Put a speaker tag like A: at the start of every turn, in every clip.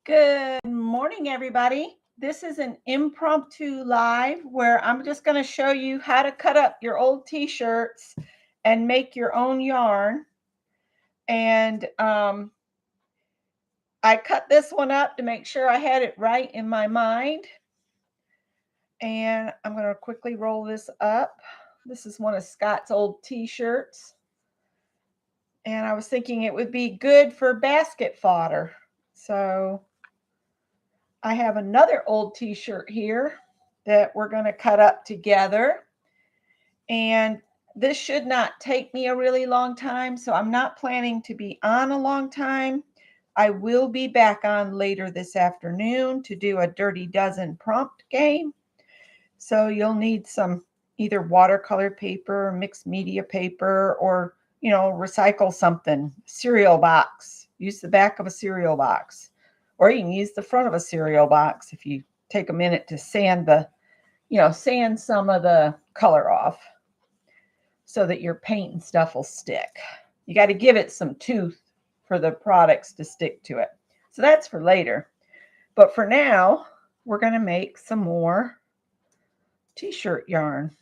A: Good morning, everybody. This is an impromptu live where I'm just going to show you how to cut up your old t-shirts and make your own yarn. And I cut this one up to make sure I had it right in my mind. And I'm going to quickly roll this up. This is one of Scott's old t-shirts. And I was thinking it would be good for basket fodder. So I have another old t-shirt here that we're going to cut up together. And this should not take me a really long time, so I'm not planning to be on a long time. I will be back on later this afternoon to do a Dirty Dozen prompt game. So you'll need some either watercolor paper, mixed media paper, or, recycle something. Cereal box. Use the back of a cereal box. Or you can use the front of a cereal box if you take a minute to sand some of the color off so that your paint and stuff will stick. You got to give it some tooth for the products to stick to it. So that's for later. But for now, we're going to make some more t-shirt yarn.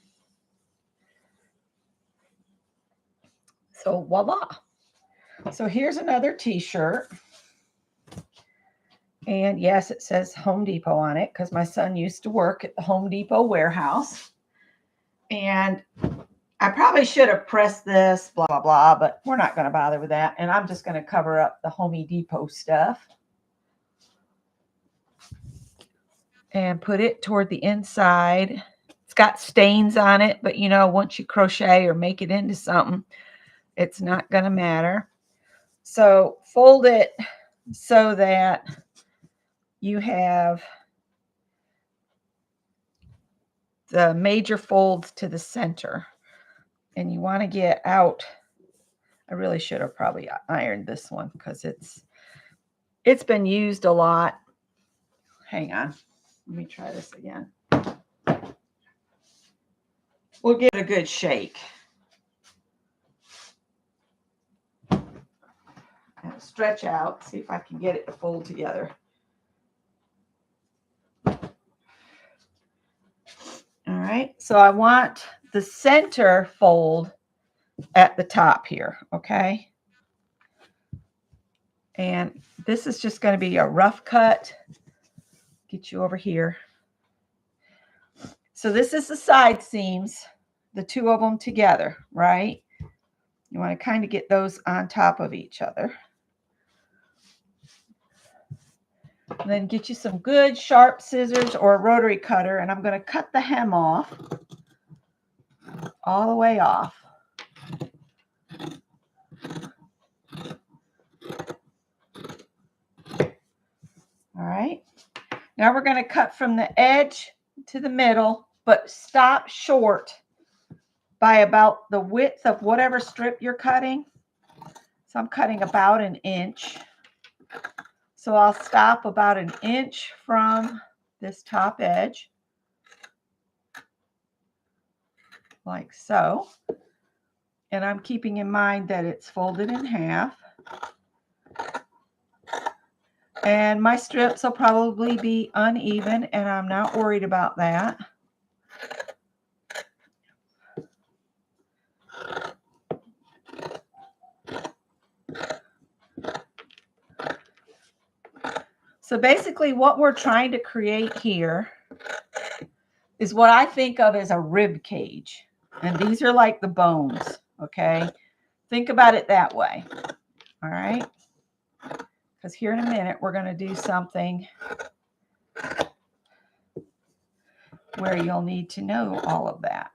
A: So voila. So here's another t-shirt. And yes, it says Home Depot on it because my son used to work at the Home Depot warehouse. And I probably should have pressed this, blah, blah, blah, but we're not going to bother with that. And I'm just going to cover up the Home Depot stuff and put it toward the inside. It's got stains on it, but once you crochet or make it into something, it's not going to matter. So fold it so that you have the major folds to the center. And you want to get out. I really should have probably ironed this one because it's been used a lot. Hang on. Let me try this again. We'll give it a good shake. And stretch out. See if I can get it to fold together. All right. So I want the center fold at the top here. Okay. And this is just going to be a rough cut. Get you over here. So this is the side seams, the two of them together, right? You want to kind of get those on top of each other. And then get you some good sharp scissors or a rotary cutter, and I'm going to cut the hem off, all the way off. All right. Now we're going to cut from the edge to the middle, but stop short by about the width of whatever strip you're cutting. So I'm cutting about 1 inch. So I'll stop about 1 inch from this top edge, like so. And I'm keeping in mind that it's folded in half. And my strips will probably be uneven, and I'm not worried about that. So basically what we're trying to create here is what I think of as a rib cage. And these are like the bones, okay? Think about it that way, all right? Because here in a minute, we're going to do something where you'll need to know all of that.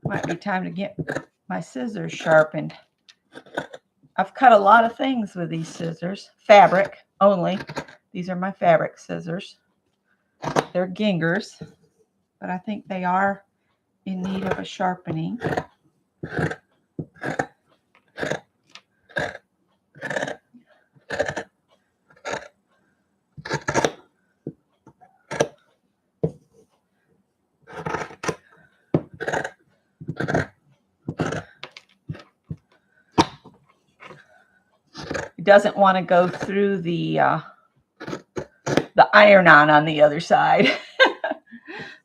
A: Might be time to get my scissors sharpened. I've cut a lot of things with these scissors. Fabric only. These are my fabric scissors. They're gingers, but I think they are in need of a sharpening. It doesn't want to go through the iron-on the other side,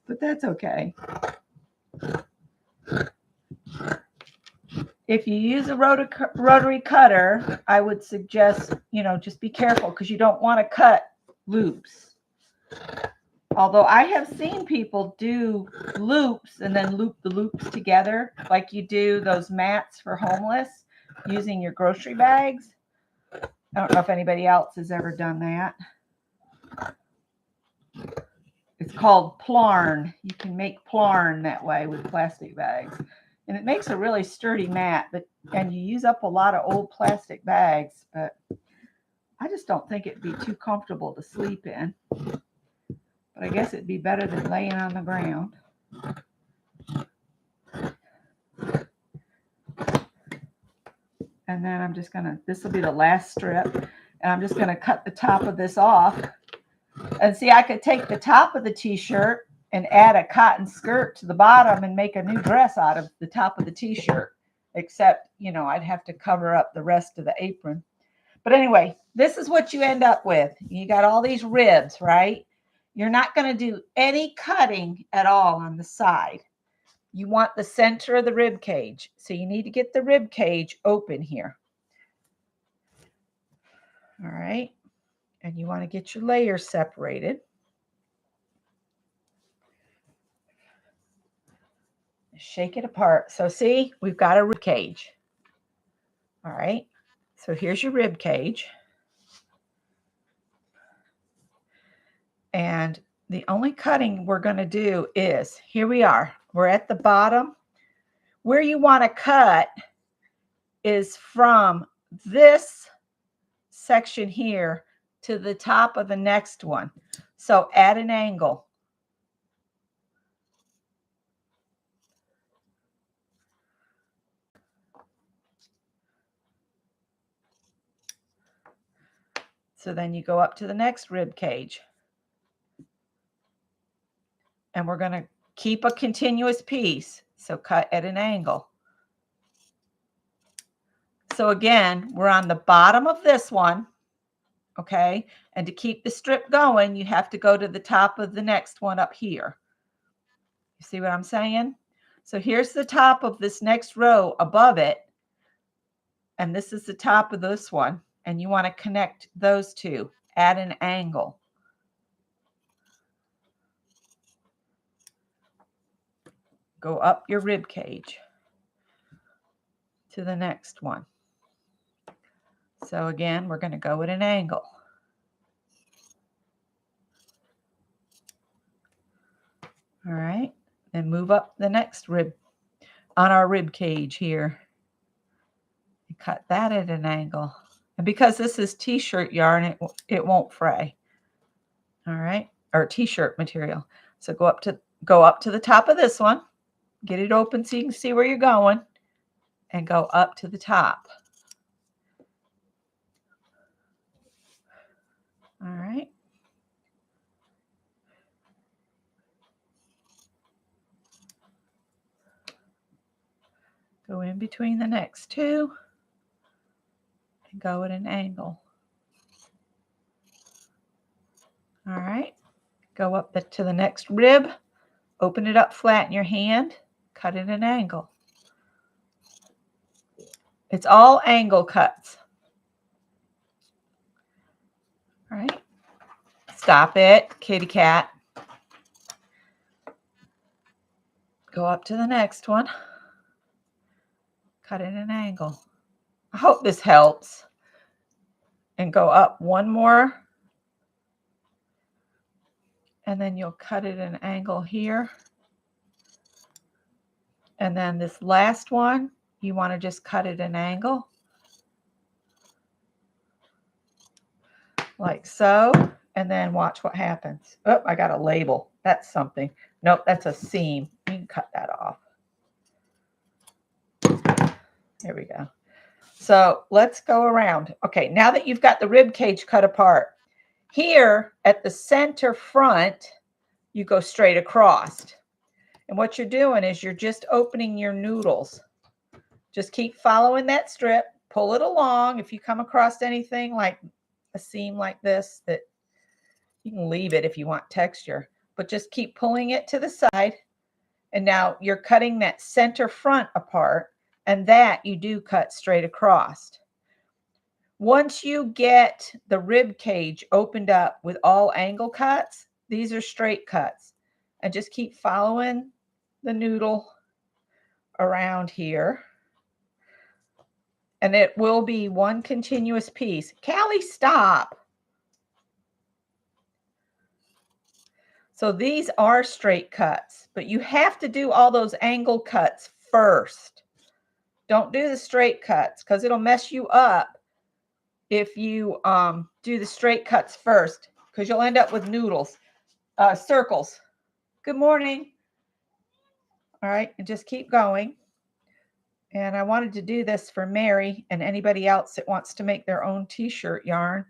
A: but that's okay. If you use a rotary cutter, I would suggest, just be careful because you don't want to cut loops. Although I have seen people do loops and then loop the loops together like you do those mats for homeless using your grocery bags. I don't know if anybody else has ever done that. It's called plarn. You can make plarn that way with plastic bags. And it makes a really sturdy mat, and you use up a lot of old plastic bags, but I just don't think it'd be too comfortable to sleep in. But I guess it'd be better than laying on the ground. And then I'm just going to, this will be the last strip, and I'm just going to cut the top of this off. And see, I could take the top of the t-shirt and add a cotton skirt to the bottom and make a new dress out of the top of the t-shirt, except, I'd have to cover up the rest of the apron. But anyway, this is what you end up with. You got all these ribs, right? You're not going to do any cutting at all on the side. You want the center of the rib cage. So you need to get the rib cage open here. All right. And you want to get your layers separated. Shake it apart. So see, we've got a rib cage. All right. So here's your rib cage. And the only cutting we're going to do is, here we are. We're at the bottom. Where you want to cut is from this section here to the top of the next one. So at an angle. So then you go up to the next rib cage. And we're going to keep a continuous piece. So cut at an angle. So again, we're on the bottom of this one. Okay. And to keep the strip going, you have to go to the top of the next one up here. You see what I'm saying? So here's the top of this next row above it. And this is the top of this one. And you want to connect those two at an angle. Go up your rib cage to the next one. So again, we're going to go at an angle. All right. Then move up the next rib on our rib cage here. And cut that at an angle. And because this is t-shirt yarn, it won't fray. All right. Or t-shirt material. So go up to the top of this one. Get it open so you can see where you're going. And go up to the top. All right. Go in between the next two and go at an angle. All right. Go up to the next rib. Open it up flat in your hand. Cut at an angle. It's all angle cuts. All right. Stop it, kitty cat. Go up to the next one. Cut at an angle. I hope this helps. And go up one more. And then you'll cut at an angle here. And then this last one, you want to just cut at an angle. Like so. and then watch what happens. Oh, I got a label. That's something. Nope, that's a seam. You can cut that off. There we go. So let's go around. Okay, now that you've got the rib cage cut apart, here at the center front, you go straight across. And what you're doing is you're just opening your noodles. Just keep following that strip, pull it along. If you come across anything like a seam like this, that you can leave it if you want texture, but just keep pulling it to the side. And now you're cutting that center front apart, and that you do cut straight across. Once you get the rib cage opened up with all angle cuts, these are straight cuts. And just keep following the noodle around here. And it will be one continuous piece. Callie, stop. So these are straight cuts, but you have to do all those angle cuts first. Don't do the straight cuts because it'll mess you up if you do the straight cuts first, because you'll end up with noodles, circles. Good morning. All right, and just keep going. And I wanted to do this for Mary and anybody else that wants to make their own t-shirt yarn.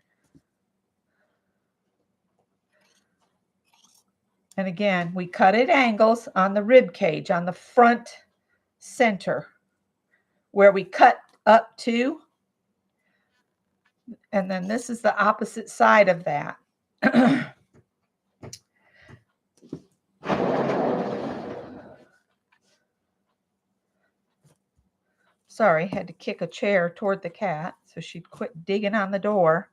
A: And again, we cut at angles on the rib cage, on the front center, where we cut up to. And then this is the opposite side of that. Sorry, had to kick a chair toward the cat so she'd quit digging on the door.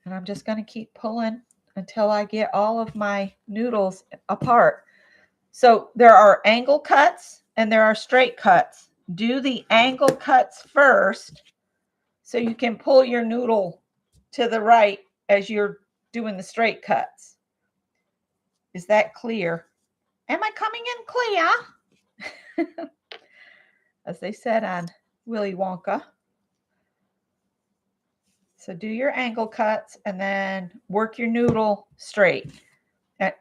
A: And I'm just going to keep pulling until I get all of my noodles apart. So there are angle cuts and there are straight cuts. Do the angle cuts first so you can pull your noodle to the right as you're doing the straight cuts. Is that clear? Am I coming in clear? As they said on Willy Wonka. So do your angle cuts and then work your noodle straight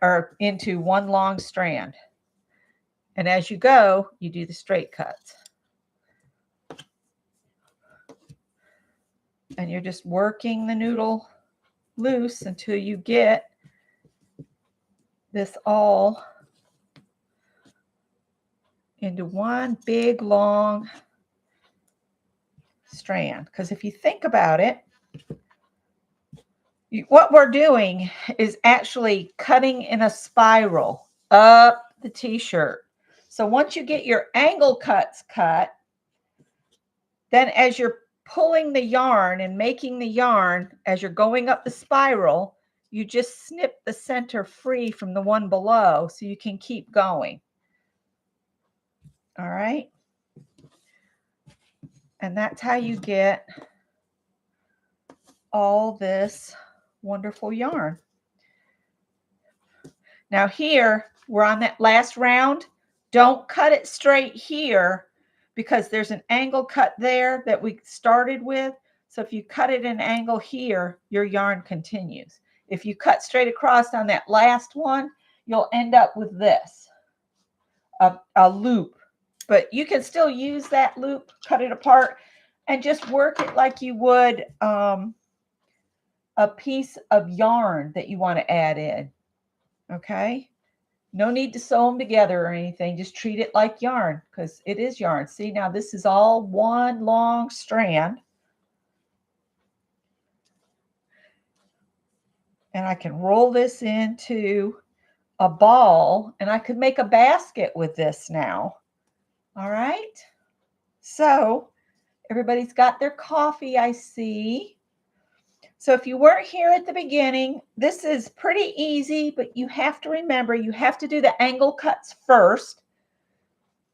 A: or into one long strand. And as you go, you do the straight cuts. And you're just working the noodle loose until you get this all into one big long strand. Because if you think about it, what we're doing is actually cutting in a spiral up the t-shirt. So once you get your angle cuts cut, then as you're pulling the yarn and making the yarn, as you're going up the spiral, you just snip the center free from the one below so you can keep going. All right. And that's how you get all this wonderful yarn. Now here, we're on that last round. Don't cut it straight here because there's an angle cut there that we started with. So if you cut it an angle here, your yarn continues. If you cut straight across on that last one, you'll end up with this, a loop. But you can still use that loop, cut it apart, and just work it like you would a piece of yarn that you want to add in. Okay? No need to sew them together or anything. Just treat it like yarn because it is yarn. See, now this is all one long strand. And I can roll this into a ball and I could make a basket with this now. All right. So everybody's got their coffee, I see. So if you weren't here at the beginning, this is pretty easy, but you have to remember you have to do the angle cuts first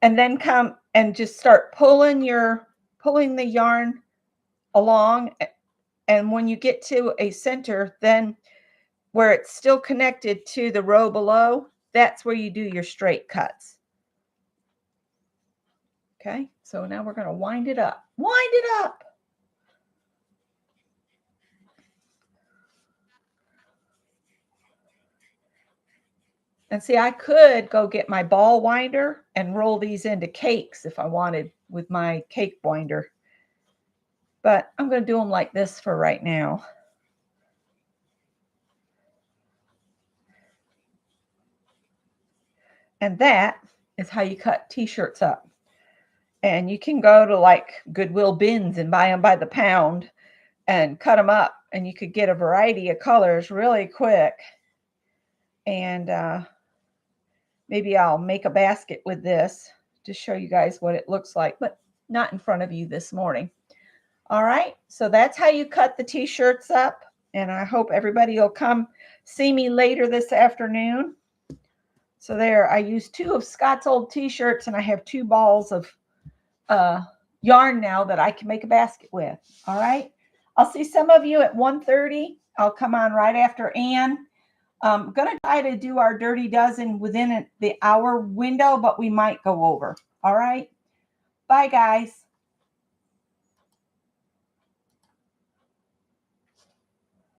A: and then come and just start pulling the yarn along. And when you get to a center, then where it's still connected to the row below, that's where you do your straight cuts. Okay, so now we're going to wind it up. Wind it up. And see, I could go get my ball winder and roll these into cakes if I wanted with my cake winder. But I'm going to do them like this for right now. And that is how you cut t-shirts up. And you can go to like Goodwill bins and buy them by the pound and cut them up. And you could get a variety of colors really quick. And maybe I'll make a basket with this to show you guys what it looks like, but not in front of you this morning. All right, so that's how you cut the t-shirts up. And I hope everybody will come see me later this afternoon. So there, I used 2 of Scott's old t-shirts, and I have 2 balls of yarn now that I can make a basket with. All right, I'll see some of you at 1:30. I'll come on right after Ann. I'm going to try to do our Dirty Dozen within the hour window, but we might go over. All right, bye guys.